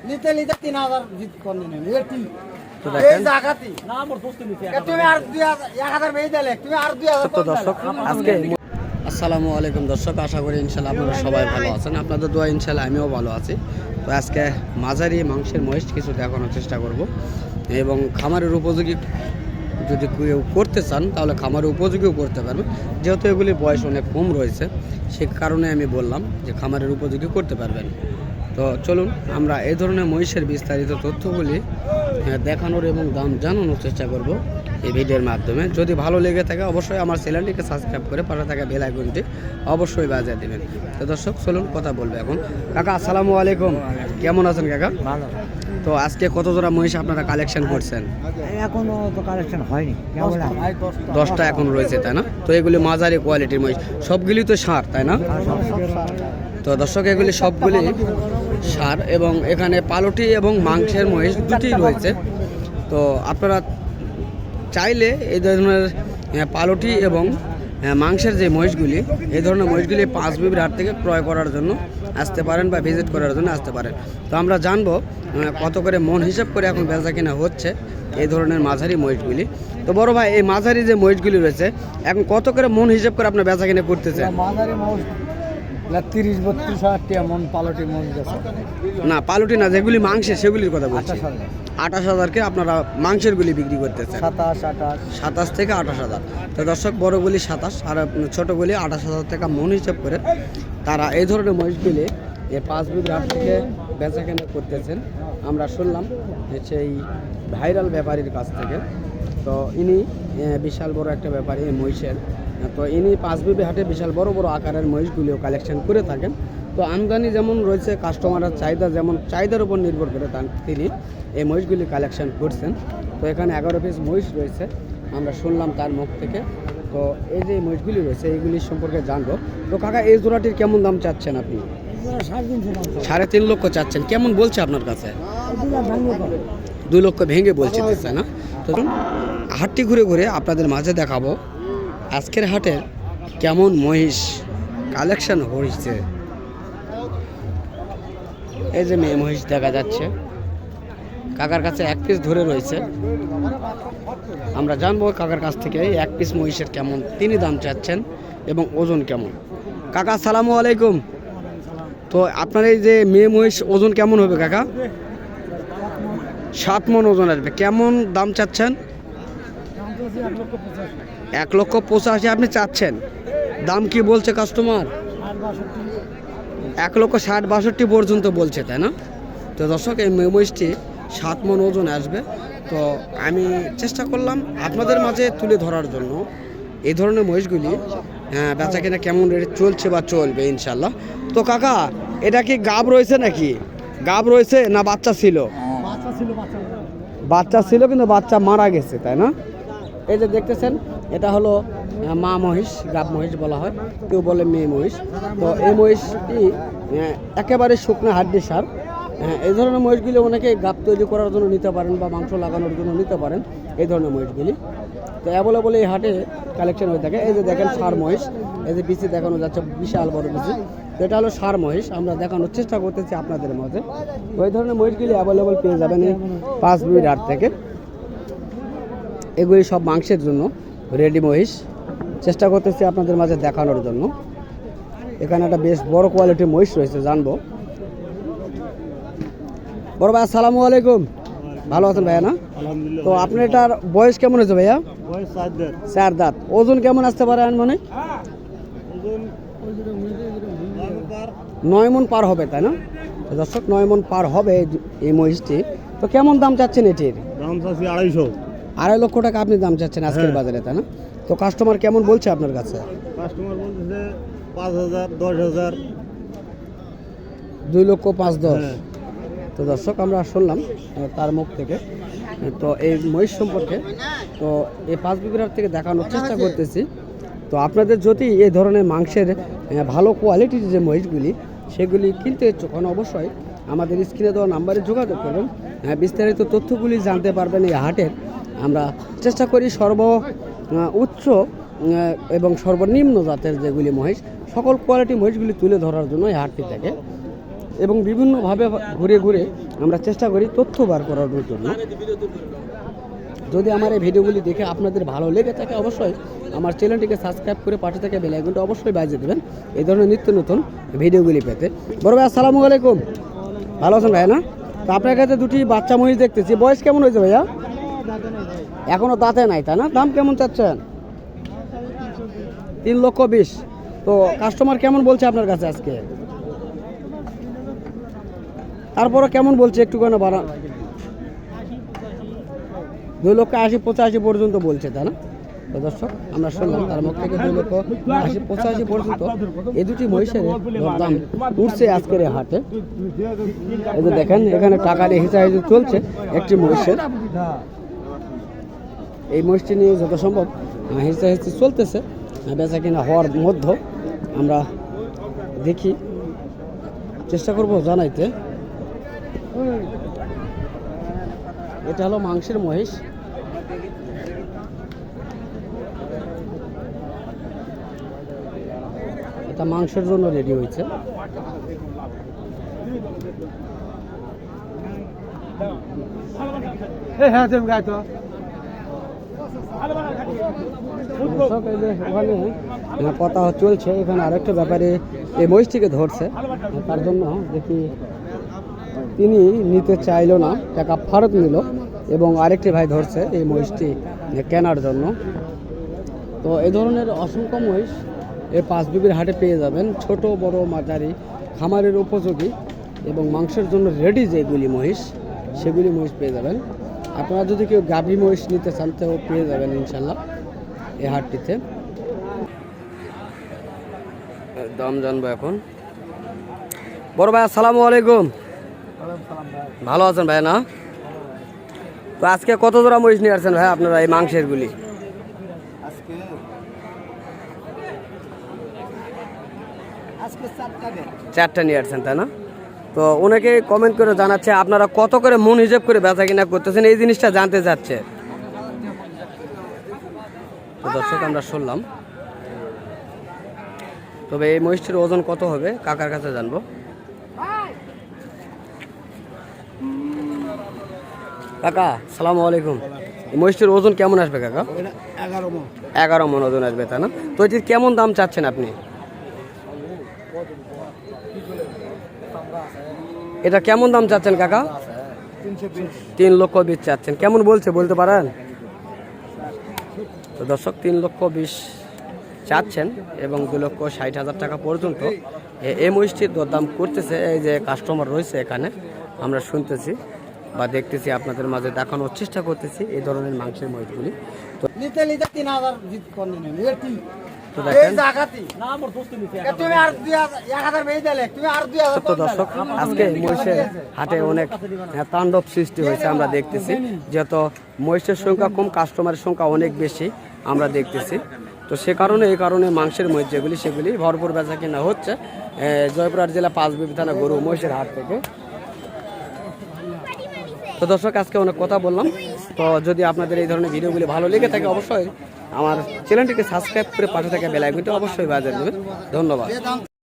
নিতে নিতে 3000 জিত কোন দিন এটি তো দেখেন এই জায়গাতে না আমার দোস্ত নিতে তুমি আর 1000 বেই দিলে তুমি আর 2000 তো দর্শক আজকে আসসালামু আলাইকুম দর্শক, আশা করি ইনশাআল্লাহ আপনারা সবাই ভালো আছেন। আপনাদের দোয়া ইনশাআল্লাহ আমিও ভালো আছি। তো আজকে মাঝারি মাংসের মহিষ কিছু দেখানোর চেষ্টা করব এবং খামারের উপযোগী যদি কেউ করতে চান তাহলে খামারের উপযোগীও করতে পারবে, যেহেতু এগুলির বয়স অনেক কম রয়েছে সে কারণে আমি বললাম যে খামারের উপযোগী করতে পারবেন। তো চলুন আমরা এই ধরনের মহিষের বিস্তারিত তথ্যগুলি দেখানোর এবং দাম জানানোর চেষ্টা করব এই ভিডিওর মাধ্যমে। যদি ভালো লেগে থাকে অবশ্যই আমার চ্যানেলটিকে সাবস্ক্রাইব করে পাশে থাকা বেল আইকনটি অবশ্যই বাজিয়ে দেবেন। তো দর্শক চলুন কথা বলবো এখন। কাকা আসসালামু আলাইকুম, কেমন আছেন কাকা? ভালো। তো আজকে কত জোড়া মহিষ আপনারা কালেকশন করছেন? এখনো তো কালেকশন হয়নি, 10টা এখন রয়েছে তাই না? তো এগুলি মাঝারি কোয়ালিটির মহিষ, সবগুলি তো ষাঁড় তাই না? তো দর্শক এগুলি সবগুলি ষাঁড় এবং এখানে পালটি এবং মাংসের মহিষ দুটি রয়েছে। তো আপনারা চাইলে এই ধরনের পালটি এবং মাংসের যে মহিষগুলি, এই ধরনের মহিষগুলি পাঁচ বিবির হাট থেকে ক্রয় করার জন্য আসতে পারেন বা ভিজিট করার জন্য আসতে পারেন। তো আমরা জানবো কত করে মন হিসাব করে এখন বেচা কিনা হচ্ছে এই ধরনের মাঝারি মহিষগুলি। তো বড় ভাই, এই মাঝারি যে মহিষগুলি রয়েছে এখন কত করে মন হিসাব করে আপনার বেচা কিনা করতেছেন? মাঝারি মহিষ 30-32 হাজার টাকা মন পালটি মহিষ আছে। না পালটি না, যেগুলি মাংসের সেগুলির কথা বলছি। 28,000কে আপনারা মাংসেরগুলি বিক্রি করতেছেন? 27 থেকে 28,000। তো দর্শক বড়গুলি 27 আর ছোটোগুলি 28,000 টাকা মন হিসাব করে তারা এই ধরনের মহিষগুলি এই 5 বিঘা হাট থেকে বেচা কেনা করতেছেন। আমরা শুনলাম সেই ভাইরাল ব্যাপারীর কাছ থেকে। তো ইনি বিশাল বড় একটা ব্যাপারী এই মহিষের। তো ইনি 5 বিঘা হাটে বিশাল বড় বড় আকারের মহিষগুলিও কালেকশন করে থাকেন। তো আমদানি যেমন রয়েছে, কাস্টমারের চাহিদা যেমন, চাহিদার উপর নির্ভর করে তিনি এই মহিষগুলি কালেকশন করছেন। তো এখানে 11 পিস মহিষ রয়েছে, আমরা শুনলাম তার মুখ থেকে। তো এই যে মহিষগুলি রয়েছে এইগুলির সম্পর্কে জানবো। তো কাকা এই জোড়াটির কেমন দাম চাচ্ছেন আপনি? 3.5 লক্ষ চাচ্ছেন। কেমন বলছে আপনার কাছে? 2 লক্ষ ভেঙে বলছে তাই না? তো হাটটি ঘুরে ঘুরে আপনাদের মাঝে দেখাবো আজকের হাটের কেমন মহিষ কালেকশন হয়েছে। এই যে মেয়ে মহিষ দেখা যাচ্ছে, কাকার কাছে 1 পিস ধরে রয়েছে। আমরা জানবো কাকার কাছ থেকে এই 1 পিস মহিষের কেমন তিনি দাম চাচ্ছেন এবং ওজন কেমন। কাকা আসসালামু আলাইকুম। তো আপনার এই যে মেয়ে মহিষ ওজন কেমন হবে কাকা? 7 মণ ওজন আসবে। কেমন দাম চাচ্ছেন? 1,85,000 আপনি চাচ্ছেন। দাম কি বলছে কাস্টমার? 1,60,62 পর্যন্ত বলছে তাই না? তো দর্শক এই মহিষটি 7 মণ ওজন আসবে। তো আমি চেষ্টা করলাম আপনাদের মাঝে তুলে ধরার জন্য এই ধরনের মহিষগুলি বেচা কিনা কেমন রেটে চলছে বা চলবে ইনশাল্লাহ। তো কাকা এটা কি গাব রয়েছে নাকি? গাব রয়েছে না বাচ্চা ছিল? বাচ্চা ছিল কিন্তু বাচ্চা মারা গেছে তাই না? এই যে দেখতেছেন এটা হলো মা মহিষ, গাব মহিষ বলা হয়, কেউ বলে মেয়ে মহিষ। তো এই মহিষটি একেবারে শুকনো হাড্ডি সার। এই ধরনের মহিষগুলি অনেকে গাব তৈরি করার জন্য নিতে পারেন বা মাংস লাগানোর জন্য নিতে পারেন এই ধরনের মহিষগুলি। তো অ্যাভেলেবল এই হাটে কালেকশন হয়ে থাকে। এই যে দেখেন ষাঁড় মহিষ, এই যে পিছিয়ে দেখানো যাচ্ছে বিশাল বড় পিছি, তো এটা হলো ষাঁড় মহিষ। আমরা দেখানোর চেষ্টা করতেছি আপনাদের মাঝে। ওই ধরনের মহিষগুলি অ্যাভেলেবল পেয়ে যাবেন এই 5 বিঘা হাট থেকে। এগুলি সব মাংসের জন্য রেডি মহিষ, চেষ্টা করতেছি আপনাদের মাঝে দেখানোর জন্য। এখানে একটা বেশ বড় কোয়ালিটির মহিষ রয়েছে, জানবো। বড় ভাই আসসালামু আলাইকুম, ভালো আছেন ভাইয়া না? তো আপনার এটার বয়স কেমন হয়েছে ভাইয়া? 4 দাঁত। ওজন কেমন আসতে পারে মানে? 9 মণ পার হবে তাই না? দর্শক 9 মণ পার হবে এই মহিষটি। তো কেমন দাম চাচ্ছেন এটির? দাম চাচ্ছি 250। 2.5 লক্ষ টাকা আপনি দাম চাচ্ছেন আজকের বাজারে তাই না? তো কাস্টমার কেমন বলছে আপনার কাছে? কাস্টমার বলতেছে 5,000, 10,000। 2,05,10,000। তো দর্শক আমরা শুনলাম তার মুখ থেকে। তো এই মহিষ সম্পর্কে তো এই 5 বিঘা হাট থেকে দেখানোর চেষ্টা করতেছি। তো আপনাদের যদি এই ধরনের মাংসের ভালো কোয়ালিটির যে মহিষগুলি সেগুলি কিনতে ইচ্ছুক হন অবশ্যই আমাদের স্ক্রিনে দেওয়া নাম্বারে যোগাযোগ করুন। বিস্তারিত তথ্যগুলি জানতে পারবেন এই হাটের। আমরা চেষ্টা করি উচ্চ এবং সর্বনিম্ন জাতের যেগুলি মহিষ, সকল কোয়ালিটি মহিষগুলি তুলে ধরার জন্য এই হাটটি থেকে। এবং বিভিন্নভাবে ঘুরে ঘুরে আমরা চেষ্টা করি তথ্য বার করানোর জন্য। যদি আমার এই ভিডিওগুলি দেখে আপনাদের ভালো লেগে থাকে অবশ্যই আমার চ্যানেলটিকে সাবস্ক্রাইব করে পাশে থেকে বেল আইকনটা অবশ্যই বাজিয়ে দেবেন এই ধরনের নিত্য নতুন ভিডিওগুলি পেতে। বড় ভাই আসসালামু আলাইকুম, ভালো আছেন ভাই না? তো আপনার কাছে দুটি বাচ্চা মহিষ দেখতেছি, বয়স কেমন হয়েছে ভাইয়া? এখনও দাঁতে নাই তাই না? দাম কেমন চাচ্ছেন? 3,20,000। তো কাস্টমার কেমন বলছে আপনার কাছে আজকে? তারপরে কেমন বলছে একটু কেন বাড়া? 2,80,000-85,000 পর্যন্ত বলছে তাই না? তো দর্শক আমরা শুনলাম তার মুখ থেকে 2,80,000-85,000 পর্যন্ত এই দুটি মহিষের দাম উঠছে আজকের এই হাটে। এই যে দেখেন এখানে টাকা নিয়ে হিসাব চলছে একটি মহিষের। এই মহিষটি নিয়ে যত সম্ভব হিসাব চলতেছে, বেচা কিনা হওয়ার মধ্যে আমরা দেখি, চেষ্টা করব জানাইতে। এটা হলো মাংসের মহিষ। এটা মাংসের জন্য রেডি হয়েছে। কথা চলছে এখানে আরেকটা ব্যাপারে এই মহিষটিকে ধরছে, তার জন্য দেখি তিনি নিতে চাইলো না, টাকা ফেরত নিল এবং আরেকটি ভাই ধরছে এই মহিষটি কেনার জন্য। তো এই ধরনের অসংখ্য মহিষ এই পাঁচবিবির হাটে পেয়ে যাবেন, ছোট বড় মাঝারি খামারের উপযোগী এবং মাংসের জন্য রেডি যেগুলি মহিষ সেগুলি মহিষ পেয়ে যাবেন। আপনারা যদি কেউ গাভী মহিষ নিতে চান তো পেয়ে যাবেন ইনশাল্লাহ এই হাটটিতে। দাম জানবো এখন। বড় ভাই আসসালামু আলাইকুম, ভালো আছেন ভাই না? তো আজকে কত জোড়া মহিষ নিয়ে আসছেন ভাই আপনারা এই মাংসের গুলি? চারটা নিয়ে আসছেন তাই না? তো অনেকে কমেন্ট করে জানাচ্ছে আপনারা কত করে মন হিসেব করে বেচা কিনা করতেছেন, এই জিনিসটা জানতে চাচ্ছে। তো দর্শক আমরা শুনলাম, তবে এই মহিষটির ওজন কত হবে কাকার কাছে জানবো। কাকা সালামু আলাইকুম, এই মহিষটির ওজন কেমন আসবে কাকা? 11 মণ ওজন আসবে তাই না? তো এটির কেমন দাম চাচ্ছেন আপনি? এটা কেমন দাম চাচ্ছেন কাকা? 3,20,000 চাচ্ছেন, কেমন বলছে বলতে পারেন? তো দর্শক 3,20,000 চাচ্ছেন এবং 2,60,000 টাকা পর্যন্ত এই মহিষটির দরদাম করতেছে। এই যে কাস্টমার রয়েছে এখানে আমরা শুনতেছি বা দেখতেছি, আপনাদের মাঝে দেখানোর চেষ্টা করতেছি এই ধরনের মাংসের মহিষগুলি। তো দর্শক আজকে মহিষের হাটে অনেক তাণ্ডব সৃষ্টি হয়েছে আমরা দেখতেছি, যেহেতু মহিষের সংখ্যা কম কাস্টমারের সংখ্যা অনেক বেশি আমরা দেখতেছি। তো সে কারণে এই কারণে মাংসের মহিষ যেগুলি সেগুলি ভরপুর বেচা কিনা হচ্ছে জয়পুরহাট জেলা পাঁচবিবি থানা গরু মহিষের হাট থেকে। তো দর্শক আজকে অনেক কথা বললাম। তো যদি আপনাদের এই ধরনের ভিডিওগুলি ভালো লেগে থাকে অবশ্যই আমার চ্যানেলটিকে সাবস্ক্রাইব করে পাশে থাকা বেল আইকনটি অবশ্যই বাজিয়ে দেবেন। ধন্যবাদ।